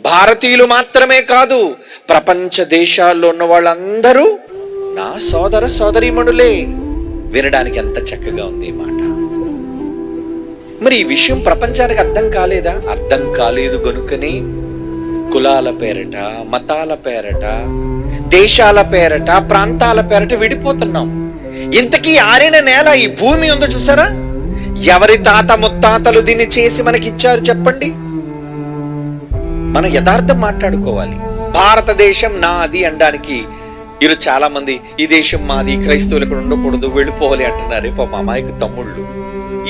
భారతీయులు మాత్రమే కాదు, ప్రపంచ దేశాల్లో ఉన్న వాళ్ళందరూ నా సోదర సోదరీమణులే. వినడానికి ఎంత చక్కగా ఉంది ఈ మాట. మరి ఈ విషయం ప్రపంచానికి అర్థం కాలేదా? అర్థం కాలేదు గనుకనే కులాల పేరట, మతాల పేరట, దేశాల పేరట, ప్రాంతాల పేరట విడిపోతున్నాం. ఇంతకీ ఆరిన నేల ఈ భూమి ఉందో చూసారా? ఎవరి తాత ముత్తాతలు దీన్ని చేసి మనకిచ్చారు చెప్పండి? మనం యథార్థం మాట్లాడుకోవాలి. భారతదేశం నాది అనడానికి ఈరోజు చాలా మంది ఈ దేశం మాది, క్రైస్తవులు ఇక్కడ ఉండకూడదు, వెళ్ళిపోవాలి అంటున్నారు. పాప అమాయకు తమ్ముళ్ళు.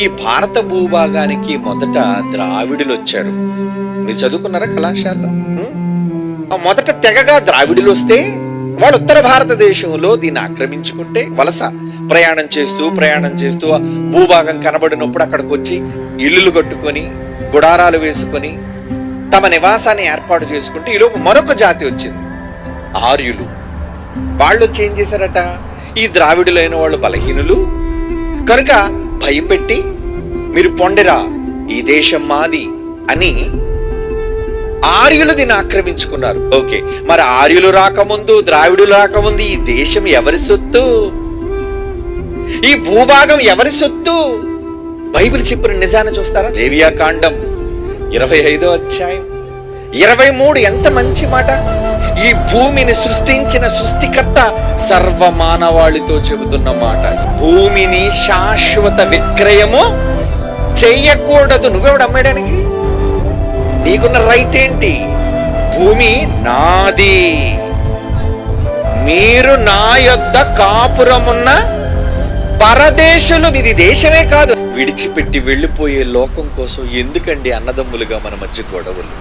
ఈ భారత భూభాగానికి మొదట ద్రావిడులు వచ్చారు. మీరు చదువుకున్నారా కళాశాలలో? మొదట తెగగా ద్రావిడులు వస్తే వాళ్ళు ఉత్తర భారతదేశంలో దీన్ని ఆక్రమించుకుంటే వలస ప్రయాణం చేస్తూ భూభాగం కనబడినప్పుడు అక్కడికి వచ్చి ఇల్లులు కట్టుకొని గుడారాలు వేసుకొని తమ నివాసాన్ని ఏర్పాటు చేసుకుంటే ఈలోపు మరొక జాతి వచ్చింది, ఆర్యులు. వాళ్ళు వచ్చి ఏం చేశారట? ఈ ద్రావిడులైన వాళ్ళు బలహీనులు కనుక భయపెట్టి మీరు పొండిరా, ఈ దేశం మాది అని ఆర్యులు దీన్ని ఆక్రమించుకున్నారు. ఓకే, మరి ఆర్యులు రాకముందు, ద్రావిడులు రాకముందు ఈ దేశం ఎవరి సొత్తు? ఈ భూభాగం ఎవరి సొత్తు? బైబిల్ చెప్పిన నిజాన్ని చూస్తారా? లేవియాకాండం 25వ అధ్యాయం 23 ఎంత మంచి మాట. ఈ భూమిని సృష్టించిన సృష్టికర్త సర్వమానవాళితో చెబుతున్న మాట. భూమిని శాశ్వత విక్రయము చెయ్యకూడదు. నువ్వెవడు అమ్మేయడానికి? నీకున్న రైట్ ఏంటి? భూమి నాది, మీరు నా యొద్ద కాపురమున్న పరదేశులు. ఇది దేశమే కాదు. విడిచిపెట్టి వెళ్ళిపోయే లోకం కోసం ఎందుకండి అన్నదమ్ములుగా మన మధ్య గొడవలు?